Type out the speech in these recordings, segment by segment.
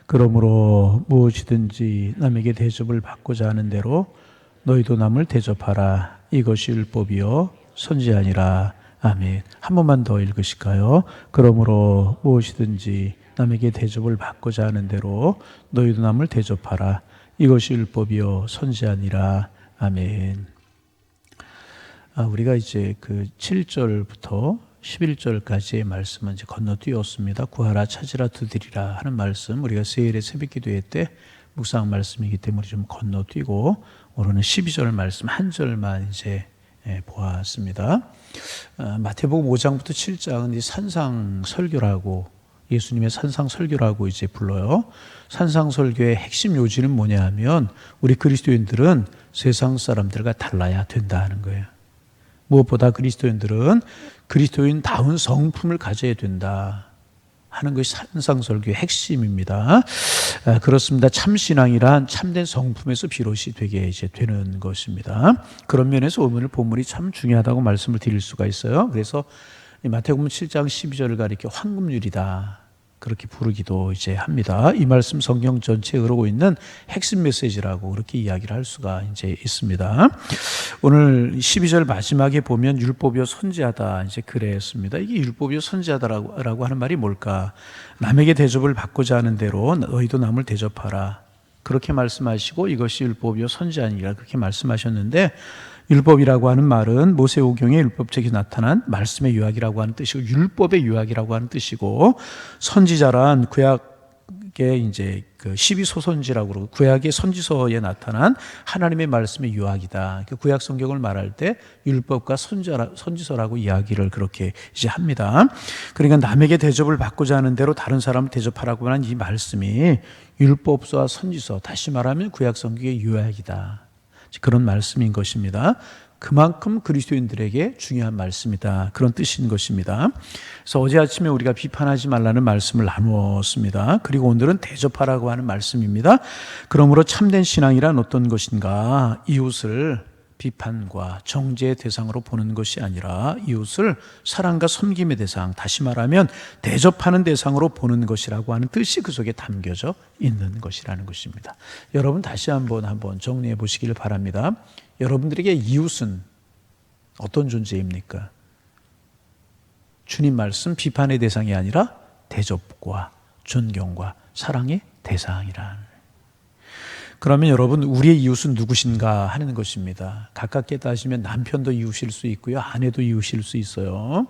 그러므로 무엇이든지 남에게 대접을 받고자 하는 대로 너희도 남을 대접하라. 이것이 율법이요 선지자니라. 아멘. 한 번만 더 읽으실까요? 그러므로 무엇이든지 남에게 대접을 받고자 하는 대로 너희도 남을 대접하라. 이것이 율법이요 선지자니라. 아멘. 우리가 이제 그 7절부터 11절까지의 말씀은 이제 건너뛰었습니다. 구하라, 찾으라, 두드리라 하는 말씀, 우리가 수요일에 새벽기도회 때 묵상 말씀이기 때문에 좀 건너뛰고 오늘은 12절 말씀 한 절만 이제 보았습니다. 마태복음 5장부터 7장은 이 산상설교라고, 예수님의 산상설교라고 이제 불러요. 산상설교의 핵심 요지는 뭐냐 하면 우리 그리스도인들은 세상 사람들과 달라야 된다는 거예요. 무엇보다 그리스도인들은 그리스도인다운 성품을 가져야 된다 하는 것이 산상설교의 핵심입니다. 그렇습니다. 참신앙이란 참된 성품에서 비롯이 되게 이제 되는 것입니다. 그런 면에서 오늘 본문이 참 중요하다고 말씀을 드릴 수가 있어요. 그래서 마태복음 7장 12절을 가리켜 황금률이다 그렇게 부르기도 이제 합니다. 이 말씀 성경 전체에 흐르고 있는 핵심 메시지라고 그렇게 이야기를 할 수가 이제 있습니다. 오늘 12절 마지막에 보면 율법이요 선지자다 이제 그랬습니다. 이게 율법이요 선지자다라고 하는 말이 뭘까? 남에게 대접을 받고자 하는 대로 너희도 남을 대접하라. 그렇게 말씀하시고 이것이 율법이요 선지자니라 그렇게 말씀하셨는데, 율법이라고 하는 말은 모세오경의 율법책에 나타난 말씀의 요약이라고 하는 뜻이고 율법의 요약이라고 하는 뜻이고, 선지자란 구약의 이제 그 12소선지라고 그러고 구약의 선지서에 나타난 하나님의 말씀의 요약이다. 구약 성경을 말할 때 율법과 선지서라고 이야기를 그렇게 이제 합니다. 그러니까 남에게 대접을 받고자 하는 대로 다른 사람을 대접하라고 하는 이 말씀이 율법서와 선지서, 다시 말하면 구약 성경의 요약이다. 그런 말씀인 것입니다. 그만큼 그리스도인들에게 중요한 말씀이다. 그런 뜻인 것입니다. 그래서 어제 아침에 우리가 비판하지 말라는 말씀을 나누었습니다. 그리고 오늘은 대접하라고 하는 말씀입니다. 그러므로 참된 신앙이란 어떤 것인가? 이웃을 비판과 정죄의 대상으로 보는 것이 아니라 이웃을 사랑과 섬김의 대상, 다시 말하면 대접하는 대상으로 보는 것이라고 하는 뜻이 그 속에 담겨져 있는 것이라는 것입니다. 여러분 다시 한번 정리해 보시길 바랍니다. 여러분들에게 이웃은 어떤 존재입니까? 주님 말씀 비판의 대상이 아니라 대접과 존경과 사랑의 대상이라는. 그러면 여러분, 우리의 이웃은 누구신가 하는 것입니다. 가깝게 따지면 남편도 이웃일 수 있고요, 아내도 이웃일 수 있어요.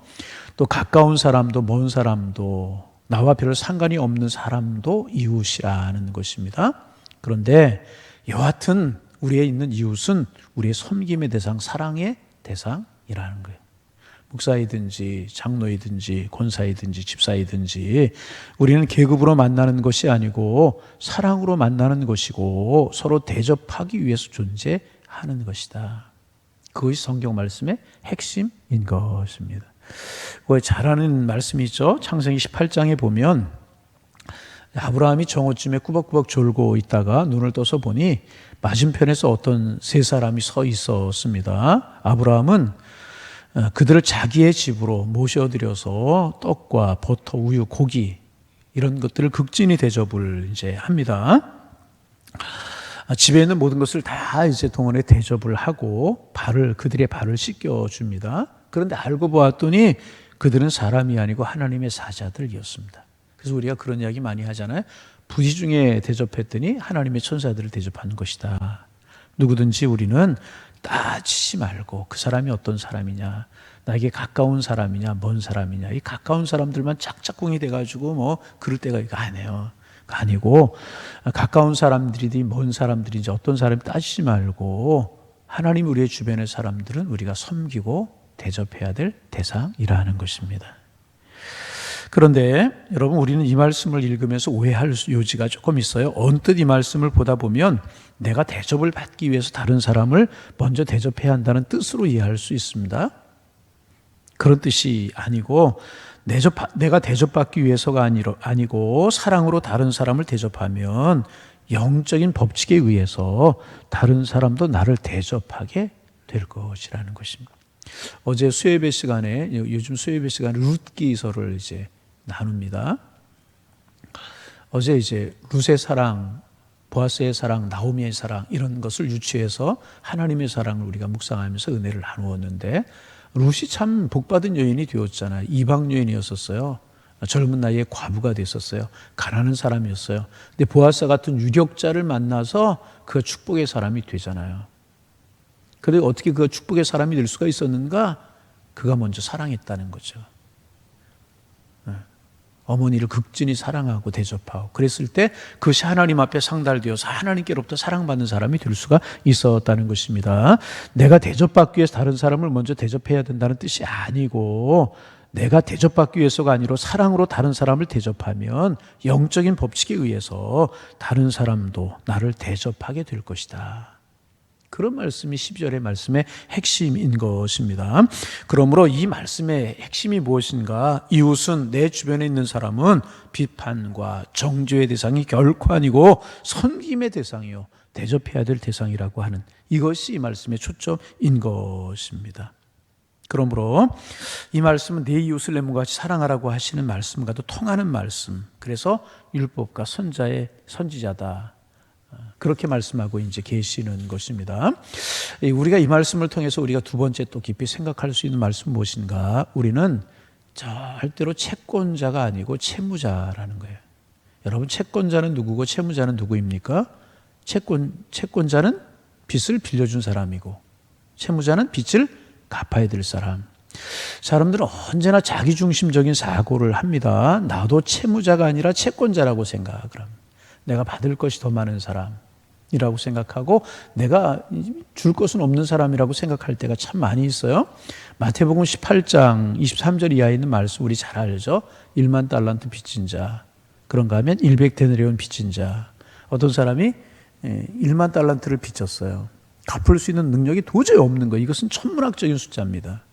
또 가까운 사람도 먼 사람도 나와 별 상관이 없는 사람도 이웃이라는 것입니다. 그런데 여하튼 우리의 있는 이웃은 우리의 섬김의 대상, 사랑의 대상이라는 거예요. 목사이든지 장로이든지 권사이든지 집사이든지 우리는 계급으로 만나는 것이 아니고 사랑으로 만나는 것이고 서로 대접하기 위해서 존재하는 것이다. 그것이 성경 말씀의 핵심인 것입니다. 그걸 잘 아는 말씀이 있죠. 창세기 18장에 보면 아브라함이 정오쯤에 꾸벅꾸벅 졸고 있다가 눈을 떠서 보니 맞은편에서 어떤 세 사람이 서 있었습니다. 아브라함은 그들을 자기의 집으로 모셔들여서 떡과 버터, 우유, 고기 이런 것들을 극진히 대접을 이제 합니다. 집에 있는 모든 것을 다 이제 동원해 대접을 하고 그들의 발을 씻겨 줍니다. 그런데 알고 보았더니 그들은 사람이 아니고 하나님의 사자들이었습니다. 그래서 우리가 그런 이야기 많이 하잖아요. 부지 중에 대접했더니 하나님의 천사들을 대접하는 것이다. 누구든지 우리는 따지지 말고 그 사람이 어떤 사람이냐, 나에게 가까운 사람이냐 먼 사람이냐, 이 가까운 사람들만 짝짝꿍이 돼가지고 뭐 그럴 때가 이거 아니에요. 아니고 가까운 사람들이든지 먼 사람들인지 어떤 사람이 따지지 말고 하나님 우리의 주변의 사람들은 우리가 섬기고 대접해야 될 대상이라는 것입니다. 그런데 여러분, 우리는 이 말씀을 읽으면서 오해할 요지가 조금 있어요. 언뜻 이 말씀을 보다 보면 내가 대접을 받기 위해서 다른 사람을 먼저 대접해야 한다는 뜻으로 이해할 수 있습니다. 그런 뜻이 아니고 내가 대접받기 위해서가 아니고 사랑으로 다른 사람을 대접하면 영적인 법칙에 의해서 다른 사람도 나를 대접하게 될 것이라는 것입니다. 어제 수요예배 시간에, 요즘 수요예배 시간에 룻기서를 이제 나눕니다. 어제 이제 룻의 사랑, 보아스의 사랑, 나오미의 사랑 이런 것을 유추해서 하나님의 사랑을 우리가 묵상하면서 은혜를 나누었는데 룻이 참 복받은 여인이 되었잖아요. 이방 여인이었었어요. 젊은 나이에 과부가 됐었어요. 가난한 사람이었어요. 근데 보아스 같은 유력자를 만나서 그가 축복의 사람이 되잖아요. 그런데 어떻게 그가 축복의 사람이 될 수가 있었는가? 그가 먼저 사랑했다는 거죠. 어머니를 극진히 사랑하고 대접하고 그랬을 때 그것이 하나님 앞에 상달되어서 하나님께로부터 사랑받는 사람이 될 수가 있었다는 것입니다. 내가 대접받기 위해서 다른 사람을 먼저 대접해야 된다는 뜻이 아니고 내가 대접받기 위해서가 아니라 사랑으로 다른 사람을 대접하면 영적인 법칙에 의해서 다른 사람도 나를 대접하게 될 것이다. 그런 말씀이 12절의 말씀의 핵심인 것입니다. 그러므로 이 말씀의 핵심이 무엇인가? 이웃은 내 주변에 있는 사람은 비판과 정죄의 대상이 결코 아니고 섬김의 대상이요 대접해야 될 대상이라고 하는 이것이 이 말씀의 초점인 것입니다. 그러므로 이 말씀은 내 이웃을 내 몸과 같이 사랑하라고 하시는 말씀과도 통하는 말씀. 그래서 율법과 선지자다. 그렇게 말씀하고 이제 계시는 것입니다. 우리가 이 말씀을 통해서 우리가 두 번째 또 깊이 생각할 수 있는 말씀은 무엇인가? 우리는 절대로 채권자가 아니고 채무자라는 거예요. 여러분, 채권자는 누구고 채무자는 누구입니까? 채권자는 빚을 빌려준 사람이고 채무자는 빚을 갚아야 될 사람. 사람들은 언제나 자기중심적인 사고를 합니다. 나도 채무자가 아니라 채권자라고 생각을 합니다. 내가 받을 것이 더 많은 사람이라고 생각하고 내가 줄 것은 없는 사람이라고 생각할 때가 참 많이 있어요. 마태복음 18장 23절 이하에 있는 말씀 우리 잘 알죠. 1만 달란트 빚진 자, 그런가 하면 100데나리온 빚진 자. 어떤 사람이 1만 달란트를 빚졌어요. 갚을 수 있는 능력이 도저히 없는 거예요. 이것은 천문학적인 숫자입니다.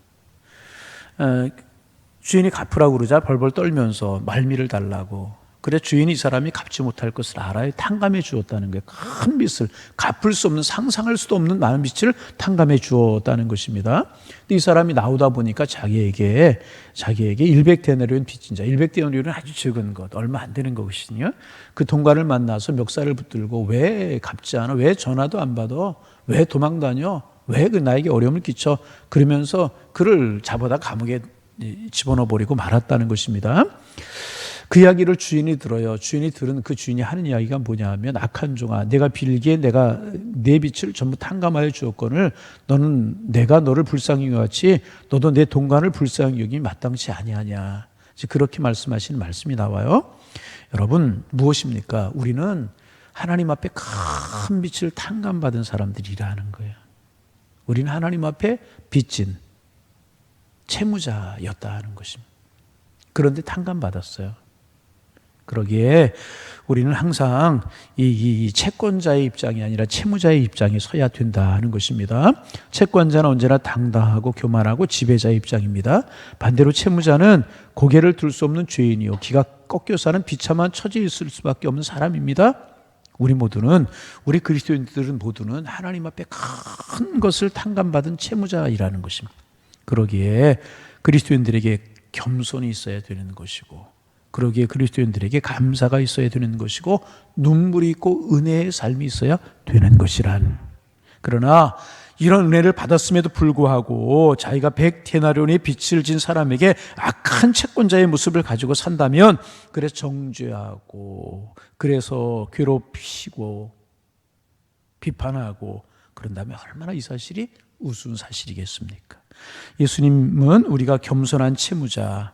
주인이 갚으라고 그러자 벌벌 떨면서 말미를 달라고. 그래 주인이 이 사람이 갚지 못할 것을 알아야 탕감해 주었다는 거예요. 큰 빚을 갚을 수 없는 상상할 수도 없는 많은 빚을 탕감해 주었다는 것입니다. 근데 이 사람이 나오다 보니까 자기에게 100데나리온 빚진 자, 100데나리온은 아주 적은 것, 얼마 안 되는 것이거든요. 그 동관을 만나서 멱살을 붙들고 왜 갚지 않아? 왜 전화도 안 받아? 왜 도망 다녀? 왜 나에게 어려움을 끼쳐? 그러면서 그를 잡아다 감옥에 집어넣어 버리고 말았다는 것입니다. 그 이야기를 주인이 들어요. 주인이 들은 그 주인이 하는 이야기가 뭐냐 하면 악한 종아, 내가 빌기에 내가 내 빚을 전부 탕감하여 주었거늘 내가 너를 불쌍히 여겼지 너도 내 동관을 불쌍히 여김이 마땅치 아니하냐. 그렇게 말씀하시는 말씀이 나와요. 여러분 무엇입니까? 우리는 하나님 앞에 큰 빚을 탕감받은 사람들이라는 거예요. 우리는 하나님 앞에 빚진 채무자였다는 것입니다. 그런데 탕감받았어요. 그러기에 우리는 항상 이 채권자의 입장이 아니라 채무자의 입장에 서야 된다는 것입니다. 채권자는 언제나 당당하고 교만하고 지배자의 입장입니다. 반대로 채무자는 고개를 들 수 없는 죄인이요 기가 꺾여 사는 비참한 처지에 있을 수밖에 없는 사람입니다. 우리 그리스도인들은 모두는 하나님 앞에 큰 것을 탕감받은 채무자이라는 것입니다. 그러기에 그리스도인들에게 겸손이 있어야 되는 것이고 그러기에 그리스도인들에게 감사가 있어야 되는 것이고 눈물이 있고 은혜의 삶이 있어야 되는 것이란. 그러나 이런 은혜를 받았음에도 불구하고 자기가 100데나리온의 빚을 진 사람에게 악한 채권자의 모습을 가지고 산다면 그래서 정죄하고 그래서 괴롭히고 비판하고 그런다면 얼마나 이 사실이 우스운 사실이겠습니까? 예수님은 우리가 겸손한 채무자,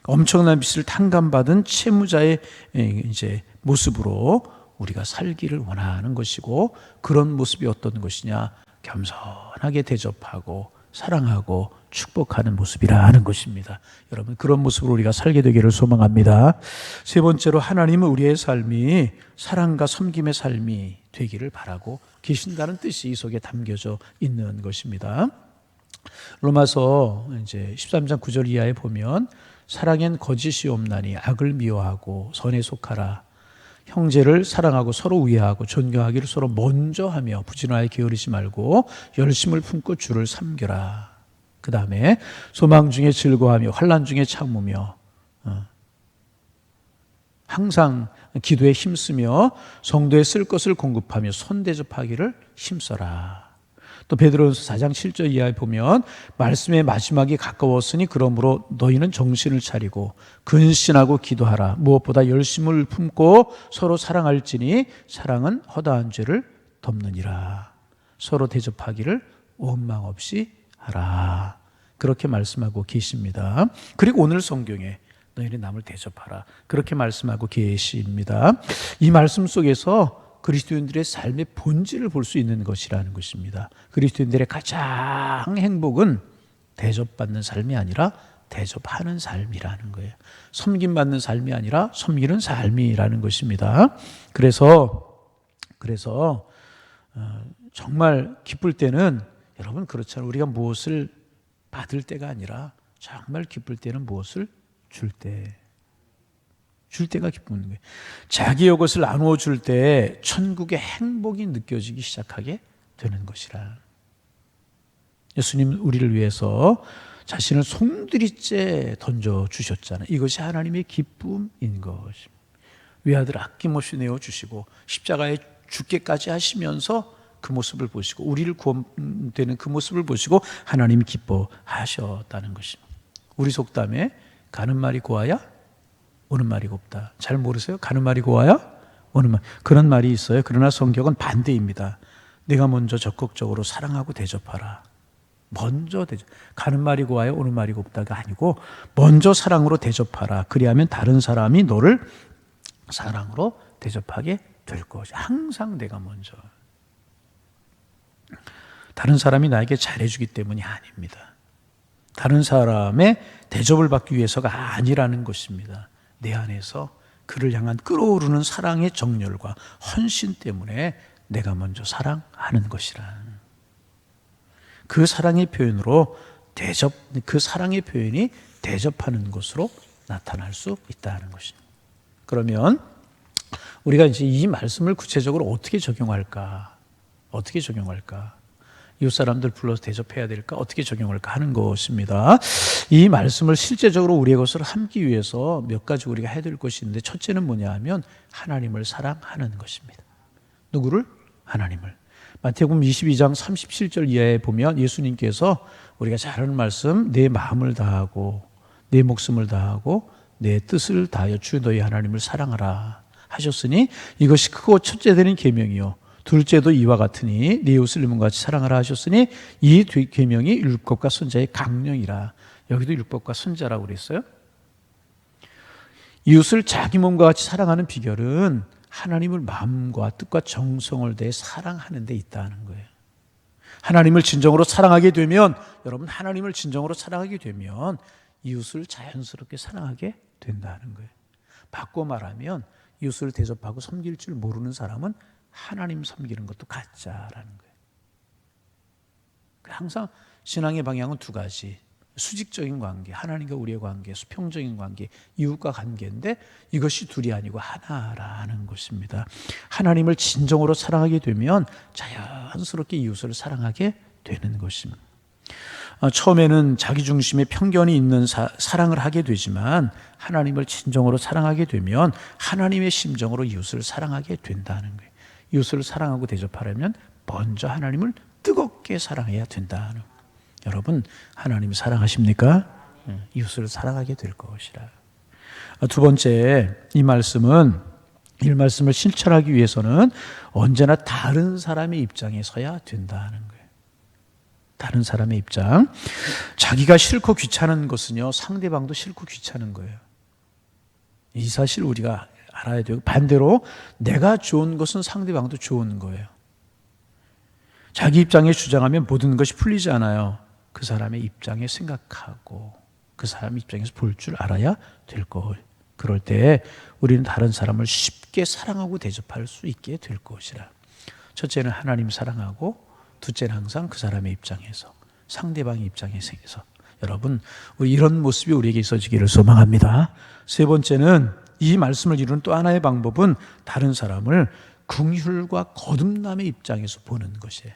엄청난 빚을 탕감받은 채무자의 이제 모습으로 우리가 살기를 원하는 것이고 그런 모습이 어떤 것이냐? 겸손하게 대접하고 사랑하고 축복하는 모습이라는 것입니다. 여러분 그런 모습으로 우리가 살게 되기를 소망합니다. 세 번째로 하나님은 우리의 삶이 사랑과 섬김의 삶이 되기를 바라고 계신다는 뜻이 이 속에 담겨져 있는 것입니다. 로마서 이제 13장 9절 이하에 보면 사랑엔 거짓이 없나니 악을 미워하고 선에 속하라. 형제를 사랑하고 서로 우애하고 존경하기를 서로 먼저 하며 부진하게 게으르지 말고 열심을 품고 주를 섬겨라. 그 다음에 소망 중에 즐거워하며 환난 중에 참으며 항상 기도에 힘쓰며 성도에 쓸 것을 공급하며 손대접하기를 힘써라. 또 베드로전서 4장 7절 이하에 보면 말씀의 마지막이 가까웠으니 그러므로 너희는 정신을 차리고 근신하고 기도하라. 무엇보다 열심을 품고 서로 사랑할지니 사랑은 허다한 죄를 덮느니라. 서로 대접하기를 원망 없이 하라. 그렇게 말씀하고 계십니다. 그리고 오늘 성경에 너희는 남을 대접하라. 그렇게 말씀하고 계십니다. 이 말씀 속에서 그리스도인들의 삶의 본질을 볼 수 있는 것이라는 것입니다. 그리스도인들의 가장 행복은 대접받는 삶이 아니라 대접하는 삶이라는 거예요. 섬김받는 삶이 아니라 섬기는 삶이라는 것입니다. 그래서 정말 기쁠 때는 여러분 그렇잖아요. 우리가 무엇을 받을 때가 아니라 정말 기쁠 때는 무엇을 줄 때가 기쁜 거예요. 자기의 것을 나누어 줄 때 천국의 행복이 느껴지기 시작하게 되는 것이라. 예수님 우리를 위해서 자신을 송두리째 던져주셨잖아요. 이것이 하나님의 기쁨인 것입니다. 외아들 아낌없이 내어주시고 십자가에 죽게까지 하시면서 그 모습을 보시고 우리를 구원되는 그 모습을 보시고 하나님이 기뻐하셨다는 것입니다. 우리 속담에 가는 말이 고와야 오는 말이 곱다. 잘 모르세요? 가는 말이 고와야 오는 말. 그런 말이 있어요. 그러나 성경은 반대입니다. 내가 먼저 적극적으로 사랑하고 대접하라. 먼저 가는 말이 고와야 오는 말이 곱다가 아니고 먼저 사랑으로 대접하라. 그리하면 다른 사람이 너를 사랑으로 대접하게 될 것이. 항상 내가 먼저. 다른 사람이 나에게 잘해주기 때문이 아닙니다. 다른 사람의 대접을 받기 위해서가 아니라는 것입니다. 내 안에서 그를 향한 끓어오르는 사랑의 정열과 헌신 때문에 내가 먼저 사랑하는 것이라. 그 사랑의 표현으로 그 사랑의 표현이 대접하는 것으로 나타날 수 있다는 것입니다. 그러면 우리가 이제 이 말씀을 구체적으로 어떻게 적용할까? 이웃 사람들 불러서 대접해야 될까? 어떻게 적용할까 하는 것입니다. 이 말씀을 실제적으로 우리의 것을 함기 위해서 몇 가지 우리가 해야 될 것이 있는데 첫째는 뭐냐 하면 하나님을 사랑하는 것입니다. 누구를? 하나님을. 마태복음 22장 37절 이하에 보면 예수님께서 우리가 잘 아는 말씀 내 마음을 다하고 내 목숨을 다하고 내 뜻을 다하여 주 너희 하나님을 사랑하라 하셨으니 이것이 크고 첫째 되는 계명이요 둘째도 이와 같으니 네 이웃을 이웃과 같이 사랑하라 하셨으니 이 계명이 율법과 선자의 강령이라. 여기도 율법과 선자라고 그랬어요. 이웃을 자기 몸과 같이 사랑하는 비결은 하나님을 마음과 뜻과 정성을 다해 사랑하는 데 있다는 거예요. 하나님을 진정으로 사랑하게 되면 여러분 하나님을 진정으로 사랑하게 되면 이웃을 자연스럽게 사랑하게 된다는 거예요. 바꿔 말하면 이웃을 대접하고 섬길 줄 모르는 사람은 하나님 섬기는 것도 가짜라는 거예요. 항상 신앙의 방향은 두 가지. 수직적인 관계, 하나님과 우리의 관계, 수평적인 관계, 이웃과 관계인데 이것이 둘이 아니고 하나라는 것입니다. 하나님을 진정으로 사랑하게 되면 자연스럽게 이웃을 사랑하게 되는 것입니다. 처음에는 자기중심의 편견이 있는 사랑을 하게 되지만 하나님을 진정으로 사랑하게 되면 하나님의 심정으로 이웃을 사랑하게 된다는 거예요. 이웃을 사랑하고 대접하려면 먼저 하나님을 뜨겁게 사랑해야 된다는 거예요. 여러분 하나님 사랑하십니까? 이웃을 사랑하게 될 것이라. 두 번째 이 말씀을 실천하기 위해서는 언제나 다른 사람의 입장에 서야 된다는 거예요. 다른 사람의 입장. 자기가 싫고 귀찮은 것은요 상대방도 싫고 귀찮은 거예요. 이 사실 우리가 알아야 되고 반대로 내가 좋은 것은 상대방도 좋은 거예요. 자기 입장에 주장하면 모든 것이 풀리지 않아요. 그 사람의 입장에 생각하고 그 사람 입장에서 볼 줄 알아야 될 거예요. 그럴 때 우리는 다른 사람을 쉽게 사랑하고 대접할 수 있게 될 것이라. 첫째는 하나님 사랑하고 둘째는 항상 그 사람의 입장에서 상대방의 입장에서 여러분 우리 이런 모습이 우리에게 있어지기를 소망합니다. 세 번째는 이 말씀을 이루는 또 하나의 방법은 다른 사람을 긍휼과 거듭남의 입장에서 보는 것이에요.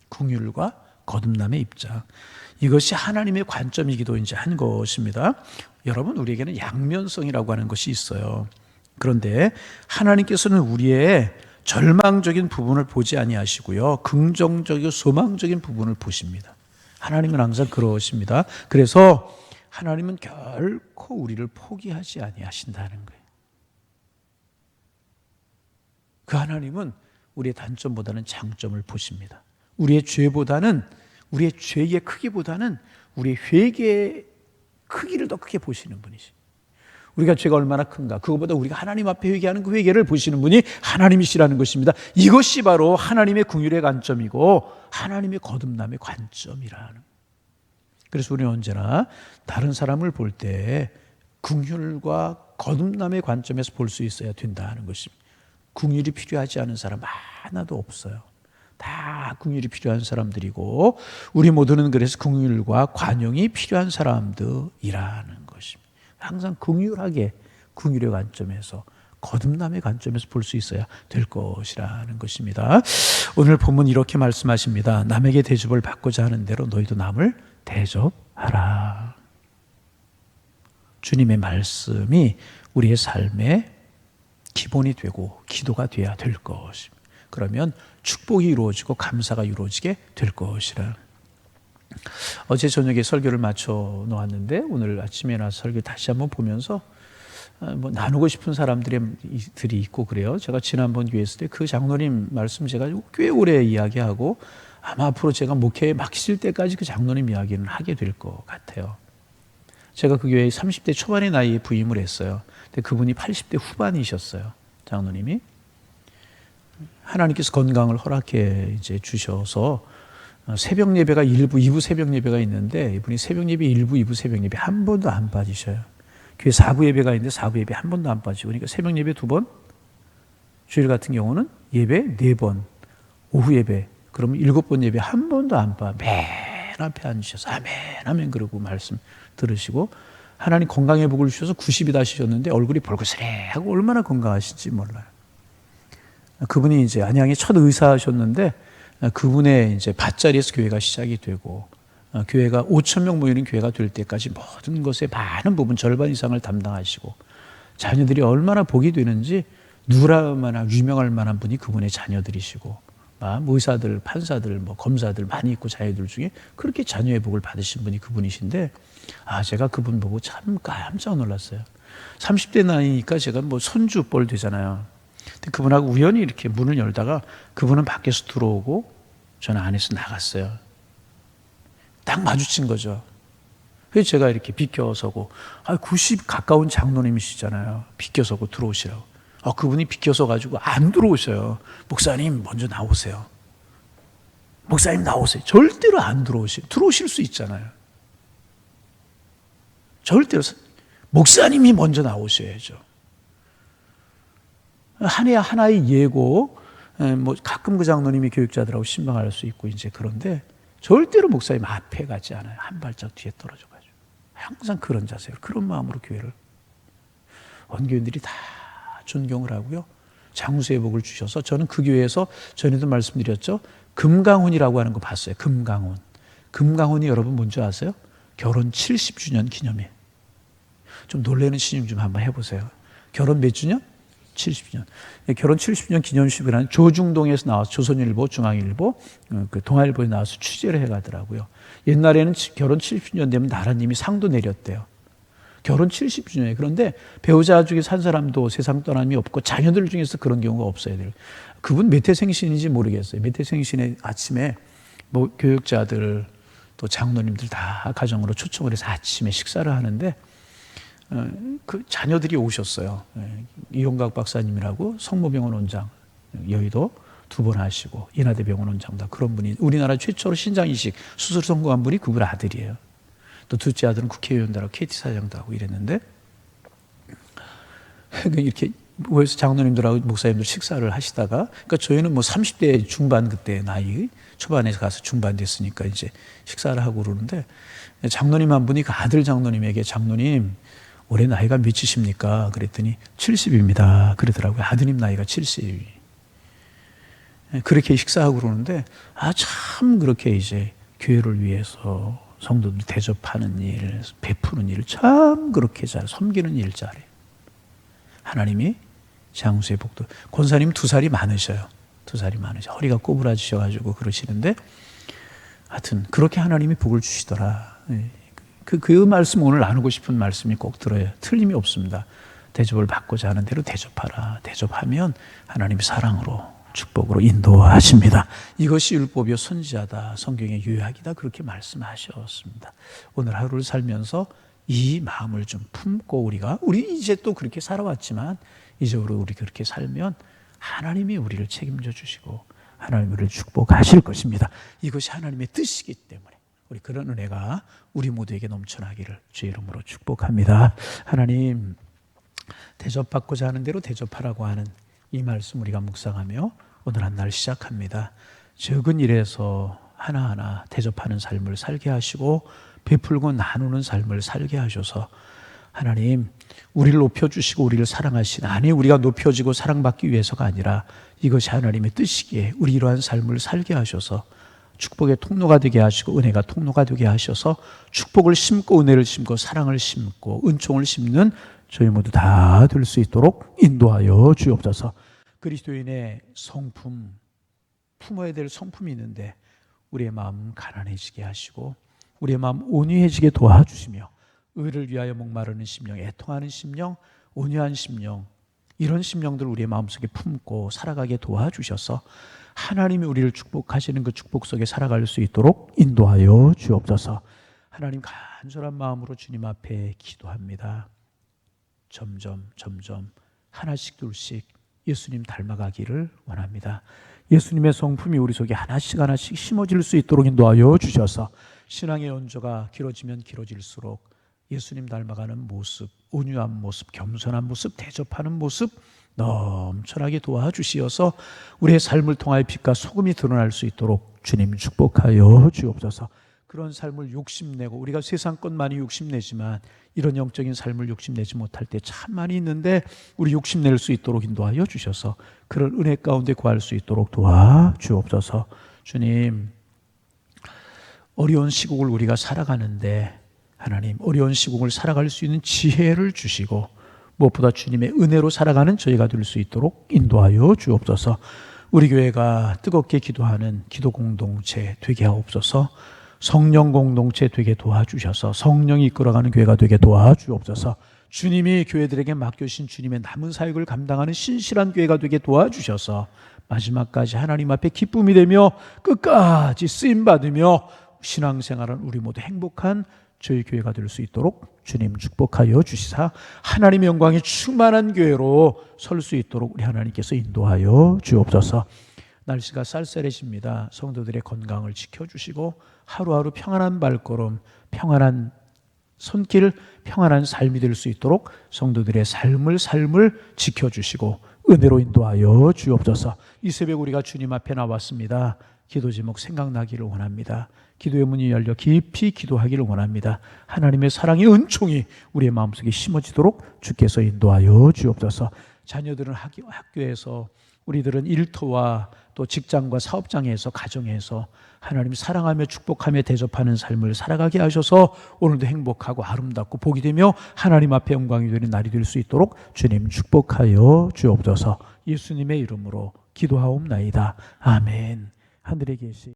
긍휼과 거듭남의 입장. 이것이 하나님의 관점이기도 이제 한 것입니다. 여러분 우리에게는 양면성이라고 하는 것이 있어요. 그런데 하나님께서는 우리의 절망적인 부분을 보지 아니하시고요, 긍정적이고 소망적인 부분을 보십니다. 하나님은 항상 그러십니다. 그래서 하나님은 결코 우리를 포기하지 아니하신다는 거예요. 그 하나님은 우리의 단점보다는 장점을 보십니다. 우리의 죄의 크기보다는 우리의 회개의 크기를 더 크게 보시는 분이십니다. 우리가 죄가 얼마나 큰가, 그것보다 우리가 하나님 앞에 회개하는 그 회개를 보시는 분이 하나님이시라는 것입니다. 이것이 바로 하나님의 긍휼의 관점이고 하나님의 거듭남의 관점이라는. 그래서 우리는 언제나 다른 사람을 볼 때 긍휼과 거듭남의 관점에서 볼 수 있어야 된다는 것입니다. 긍휼이 필요하지 않은 사람 하나도 없어요. 다 긍휼이 필요한 사람들이고, 우리 모두는 그래서 긍휼과 관용이 필요한 사람들이라는 것입니다. 항상 긍휼하게, 긍휼의 관점에서, 거듭남의 관점에서 볼 수 있어야 될 것이라는 것입니다. 오늘 본문 이렇게 말씀하십니다. 남에게 대접을 받고자 하는 대로 너희도 남을 대접하라. 주님의 말씀이 우리의 삶의 기본이 되고 기도가 되어야 될 것입니다. 그러면 축복이 이루어지고 감사가 이루어지게 될 것이라. 어제 저녁에 설교를 마쳐 놓았는데 오늘 아침에 나서 설교 다시 한번 보면서 나누고 싶은 사람들이 있고 그래요. 제가 지난번 교회 있을 때 그 장로님 말씀 제가 꽤 오래 이야기하고 아마 앞으로 제가 목회에 맡기실 때까지 그 장로님 이야기는 하게 될 것 같아요. 제가 그 교회에 30대 초반의 나이에 부임을 했어요. 근데 그분이 80대 후반이셨어요. 장로님이. 하나님께서 건강을 허락해 이제 주셔서 새벽 예배가 1부, 2부 새벽 예배가 있는데 이분이 새벽 예배 1부, 2부 새벽 예배 한 번도 안 빠지셔요. 교회 4부 예배가 있는데 4부 예배 한 번도 안 빠지고, 그러니까 새벽 예배 2번, 주일 같은 경우는 예배 4번, 오후 예배 그러면 7번 예배 한 번도 안 빠. 맨 앞에 앉으셔서 아멘 아멘 그러고 말씀 들으시고, 하나님 건강의 복을 주셔서 90이 다시셨는데 얼굴이 볼그스레하고 얼마나 건강하신지 몰라요. 그분이 이제 안양의 첫 의사하셨는데 그분의 이제 밭자리에서 교회가 시작이 되고, 교회가 5,000명 모이는 교회가 될 때까지 모든 것의 많은 부분 절반 이상을 담당하시고, 자녀들이 얼마나 복이 되는지 누구라마나 유명할 만한 분이 그분의 자녀들이시고, 의사들, 판사들, 검사들 많이 있고 자녀들 중에 그렇게 자녀의 복을 받으신 분이 그분이신데, 제가 그분 보고 참 깜짝 놀랐어요. 30대 나이니까 제가 손주뻘 되잖아요. 근데 그분하고 우연히 이렇게 문을 열다가 그분은 밖에서 들어오고 저는 안에서 나갔어요. 딱 마주친 거죠. 그래서 제가 이렇게 비껴서고, 90 가까운 장로님이시잖아요. 비껴서고 들어오시라고. 그분이 비껴서 가지고 안 들어오셔요. 목사님 먼저 나오세요. 목사님 나오세요. 절대로 안 들어오실 수 있잖아요. 절대로 목사님이 먼저 나오셔야죠. 하나의 예고, 가끔 그 장로님이 교육자들하고 신방할 수 있고 이제 그런데 절대로 목사님 앞에 가지 않아요. 한 발짝 뒤에 떨어져 가지고. 항상 그런 자세로, 그런 마음으로 교회를, 원교인들이 다 존경을 하고요. 장수의 복을 주셔서 저는 그 교회에서 전에도 말씀드렸죠. 금강훈이라고 하는 거 봤어요. 금강훈. 금강훈이 여러분 뭔지 아세요? 결혼 70주년 기념일. 좀 놀라는 신임 좀 한번 해보세요. 결혼 몇 주년? 70주년. 결혼 70주년 기념식이라는 조중동에서 나와서 조선일보, 중앙일보, 그 동아일보에 나와서 취재를 해가더라고요. 옛날에는 결혼 70주년 되면 나라님이 상도 내렸대요. 결혼 70주년에. 그런데 배우자 중에 산 사람도 세상 떠남이 없고 자녀들 중에서 그런 경우가 없어야 돼요. 그분 몇 회 생신인지 모르겠어요. 몇 회 생신에 아침에 교육자들 또 장로님들 다 가정으로 초청을 해서 아침에 식사를 하는데 그 자녀들이 오셨어요. 이용각 박사님이라고 성모병원 원장 여의도 2번 하시고 인하대병원 원장 다 그런 분이, 우리나라 최초로 신장이식 수술 성공한 분이 그분 아들이에요. 또 둘째 아들은 국회의원도 하고 KT 사장도 하고 이랬는데, 이렇게 모여서 장로님들하고 목사님들 식사를 하시다가, 그러니까 저희는 30대 중반, 그때 나이 초반에 가서 중반 됐으니까 이제 식사를 하고 그러는데, 장로님 한 분이 그 아들 장로님에게, 장로님 올해 나이가 몇이십니까? 그랬더니 70입니다. 그러더라고요. 아드님 나이가 70. 그렇게 식사하고 그러는데, 참 그렇게 이제 교회를 위해서 성도들 대접하는 일, 베푸는 일을 참 그렇게 잘, 섬기는 일 잘해. 하나님이 장수의 복도. 권사님 2살이 많으셔요. 2살이 많으셔. 허리가 꼬부라지셔가지고 그러시는데, 하여튼 그렇게 하나님이 복을 주시더라. 그 말씀 오늘 나누고 싶은 말씀이 꼭 들어요. 틀림이 없습니다. 대접을 받고자 하는 대로 대접하라. 대접하면 하나님이 사랑으로 축복으로 인도하십니다. 이것이 율법이요 선지자다. 성경의 요약이다. 그렇게 말씀하셨습니다. 오늘 하루를 살면서 이 마음을 좀 품고 우리 이제 또 그렇게 살아왔지만 이제 우리 그렇게 살면 하나님이 우리를 책임져 주시고 하나님이 우리를 축복하실 것입니다. 이것이 하나님의 뜻이기 때문에 우리 그런 은혜가 우리 모두에게 넘쳐나기를 주의 이름으로 축복합니다. 하나님, 대접받고자 하는 대로 대접하라고 하는 이 말씀 우리가 묵상하며 오늘 한 날 시작합니다. 적은 일에서 하나하나 대접하는 삶을 살게 하시고 베풀고 나누는 삶을 살게 하셔서 하나님, 우리를 높여주시고 우리를 사랑하신 아니 우리가 높여지고 사랑받기 위해서가 아니라 이것이 하나님의 뜻이기에 우리 이러한 삶을 살게 하셔서 축복의 통로가 되게 하시고 은혜가 통로가 되게 하셔서 축복을 심고 은혜를 심고 사랑을 심고 은총을 심는 저희 모두 다 될 수 있도록 인도하여 주옵소서. 그리스도인의 성품, 품어야 될 성품이 있는데 우리의 마음 가난해지게 하시고 우리의 마음 온유해지게 도와주시며 의를 위하여 목마르는 심령, 애통하는 심령, 온유한 심령, 이런 심령들 우리의 마음속에 품고 살아가게 도와주셔서 하나님이 우리를 축복하시는 그 축복 속에 살아갈 수 있도록 인도하여 주옵소서. 하나님, 간절한 마음으로 주님 앞에 기도합니다. 점점 하나씩 둘씩 예수님 닮아가기를 원합니다. 예수님의 성품이 우리 속에 하나씩 심어질 수 있도록 인도하여 주셔서 신앙의 연조가 길어지면 길어질수록 예수님 닮아가는 모습, 온유한 모습, 겸손한 모습, 대접하는 모습 넘쳐나게 도와주시어서 우리의 삶을 통하여 빛과 소금이 드러날 수 있도록 주님 축복하여 주옵소서. 그런 삶을 욕심내고 우리가 세상 것 많이 욕심내지만 이런 영적인 삶을 욕심내지 못할 때 참 많이 있는데 우리 욕심낼 수 있도록 인도하여 주셔서 그런 은혜 가운데 구할 수 있도록 도와주옵소서. 주님, 어려운 시국을 우리가 살아가는데 하나님, 어려운 시국을 살아갈 수 있는 지혜를 주시고 무엇보다 주님의 은혜로 살아가는 저희가 될 수 있도록 인도하여 주옵소서. 우리 교회가 뜨겁게 기도하는 기도 공동체 되게 하옵소서. 성령 공동체 되게 도와주셔서 성령이 이끌어가는 교회가 되게 도와주옵소서. 주님이 교회들에게 맡겨주신 주님의 남은 사역을 감당하는 신실한 교회가 되게 도와주셔서 마지막까지 하나님 앞에 기쁨이 되며 끝까지 쓰임받으며 신앙생활은 우리 모두 행복한 저희 교회가 될 수 있도록 주님 축복하여 주시사 하나님의 영광이 충만한 교회로 설 수 있도록 우리 하나님께서 인도하여 주옵소서. 날씨가 쌀쌀해집니다. 성도들의 건강을 지켜주시고 하루하루 평안한 발걸음, 평안한 손길, 평안한 삶이 될 수 있도록 성도들의 삶을 지켜주시고 은혜로 인도하여 주옵소서. 이 새벽 우리가 주님 앞에 나왔습니다. 기도 제목 생각나기를 원합니다. 기도의 문이 열려 깊이 기도하기를 원합니다. 하나님의 사랑의 은총이 우리의 마음속에 심어지도록 주께서 인도하여 주옵소서. 자녀들은 학교에서, 우리들은 일터와 또 직장과 사업장에서, 가정에서 하나님 사랑하며 축복하며 대접하는 삶을 살아가게 하셔서 오늘도 행복하고 아름답고 복이 되며 하나님 앞에 영광이 되는 날이 될 수 있도록 주님 축복하여 주옵소서. 예수님의 이름으로 기도하옵나이다. 아멘. 하늘에 계시